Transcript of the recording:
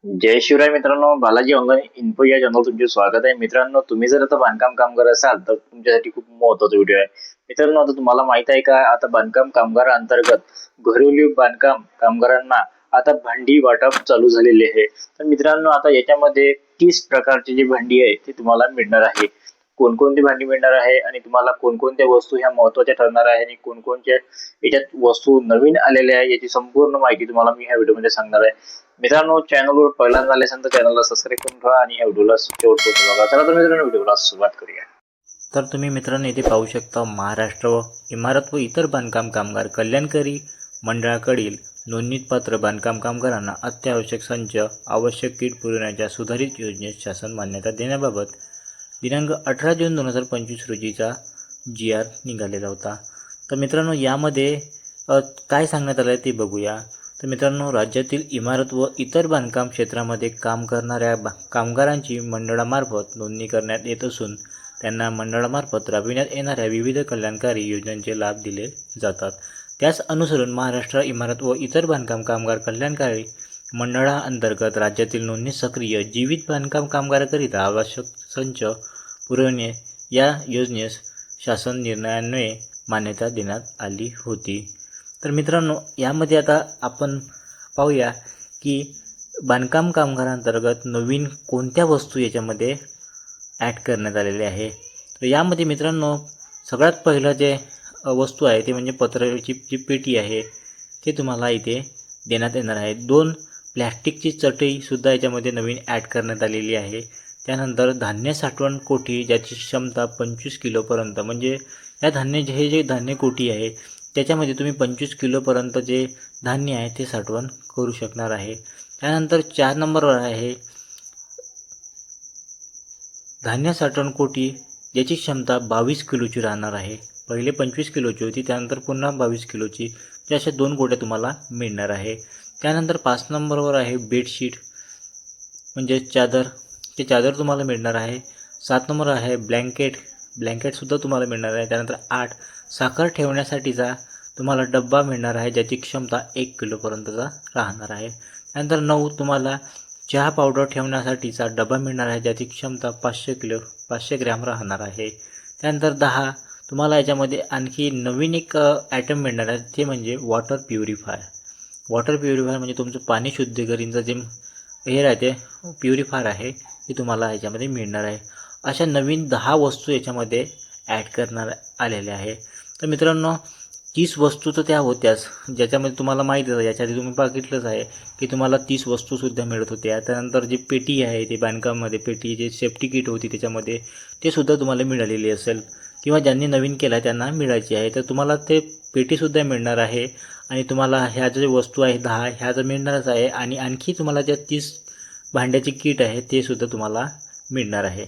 जय शिवराय मित्रांनो, Balaji online info या channel तुमचे स्वागत आहे. मित्रांनो, तुम्ही जर आता बांधकाम कामगार असाल तर तुमच्यासाठी खूप महत्त्वाचा व्हिडिओ आहे. मित्रांनो, आता तुम्हाला माहित आहे का, आता बांधकाम कामगार अंतर्गत घरेलू बांधकाम कामगारांना आता भांडी वाटप चालू झालेले आहे. तर मित्रांनो, आता याच्यामध्ये 30 प्रकारची जी भांडी आहे ती तुम्हाला मिळणार आहे. कोणकोणती भांडी मिळणार आहे आणि तुम्हाला कोणकोणत्या वस्तू ह्या महत्त्वाच्या ठरणार आहे आणि कोणकोणत्या याच्यात वस्तू नवीन आलेल्या आहे याची संपूर्ण माहिती तुम्हाला मी ह्या व्हिडिओमध्ये सांगणार आहे. मित्रांनो, चॅनलवर पहिल्यांदा आले असेल तर चॅनलला सबस्क्राईब करून ठेवा आणि या व्हिडिओला शेवटपर्यंत बघा. चला तर मित्रांनो, व्हिडिओला सुरुवात करूया. तर तुम्ही मित्रांनो इथे पाहू शकता, महाराष्ट्र इमारत व इतर बांधकाम कामगार कल्याणकारी मंडळाकडील नोंदणीपात्र बांधकाम कामगारांना अत्यावश्यक संच आवश्यक किट पुरवण्याच्या सुधारित योजनेस शासन मान्यता देण्याबाबत दिनांक 18 जून 2025 रोजीचा GR निघालेला होता. तर मित्रांनो, यामध्ये काय सांगण्यात आलं आहे ते बघूया. तर मित्रांनो, राज्यातील इमारत व इतर बांधकाम क्षेत्रामध्ये काम करणाऱ्या कामगारांची मंडळामार्फत नोंदणी करण्यात येत असून त्यांना मंडळामार्फत राबविण्यात येणाऱ्या विविध कल्याणकारी योजनांचे लाभ दिले जातात. त्यास अनुसरून महाराष्ट्र इमारत व इतर बांधकाम कामगार कल्याणकारी मंडळाअंतर्गत राज्यातील नोंदणी सक्रिय जीवित बांधकाम कामगाराकरिता आवश्यक संच पुरवणे या योजनेस शासन निर्णयान्वये मान्यता देण्यात आली होती. तर मित्रांनो, यामध्ये आता आपण पाहूया की बांधकाम कामगारांतर्गत नवीन कोणत्या वस्तू याच्यामध्ये ॲड करण्यात आलेले आहे. तर यामध्ये मित्रांनो, सगळ्यात पहिलं जे वस्तू आहे ते म्हणजे पत्राची जी पेटी आहे ते तुम्हाला इथे देण्यात येणार आहे. 2 प्लॅस्टिकची चटईसुद्धा याच्यामध्ये नवीन ॲड करण्यात आलेली आहे. त्यानंतर धान्य साठवण कोठी ज्याची क्षमता 25 किलोपर्यंत, म्हणजे या हे जे धान्य कोठी आहे त्याच्यामध्ये तुम्ही 25 किलोपर्यंत जे धान्य आहे ते साठवण करू शकणार आहे. त्यानंतर 4 नंबरवर आहे धान्य साठवण कोठी ज्याची क्षमता 22 किलोची राहणार आहे. पहिले 25 किलोची होती, त्यानंतर पुन्हा 22 किलोची, जे अशा 2 कोट्या तुम्हाला मिळणार आहे. त्यानंतर 5 नंबरवर आहे बेडशीट म्हणजे चादर, ते चादर तुम्हाला मिळणार आहे. 7 नंबर आहे ब्लँकेटसुद्धा तुम्हाला मिळणार आहे. त्यानंतर 8 साखर ठेवण्यासाठीचा तुम्हाला डब्बा मिळणार आहे ज्याची क्षमता 1 किलोपर्यंतचा राहणार आहे. त्यानंतर 9 तुम्हाला चहा पावडर ठेवण्यासाठीचा डबा मिळणार आहे ज्याची क्षमता 500 ग्रॅम राहणार आहे. त्यानंतर 10 तुम्हाला याच्यामध्ये आणखी नवीन एक आयटम मिळणार आहे, ते म्हणजे वॉटर प्युरिफायर म्हणजे तुमचं पाणी शुद्धीकरणचं जे हे राहते प्युरिफायर आहे ते तुम्हाला याच्यामध्ये मिळणार आहे. अशा नवीन 10 वस्तू याच्यामध्ये ॲड करण्यात आलेल्या आहे. तर मित्रांनो, 30 वस्तू तर त्या होत्याच, ज्याच्यामध्ये तुम्हाला माहिती आहे, याच्याआधी तुम्ही बघितलंच आहे की तुम्हाला 30 वस्तूसुद्धा मिळत होत्या. त्यानंतर जी पेटी आहे ते बांधकाममध्ये पेटी जे सेफ्टी किट होती त्याच्यामध्ये ते सुद्धा तुम्हाला मिळालेली असेल किंवा ज्यांनी नवीन केला त्यांना मिळायची आहे. तर तुम्हाला ते पेटीसुद्धा मिळणार आहे आणि तुम्हाला ह्या ज्या वस्तू आहे 10 ह्या तर मिळणारच आहे आणि आणखी तुम्हाला ज्या 30 भांड्याची किट आहे ते सुद्धा तुम्हाला मिळणार आहे.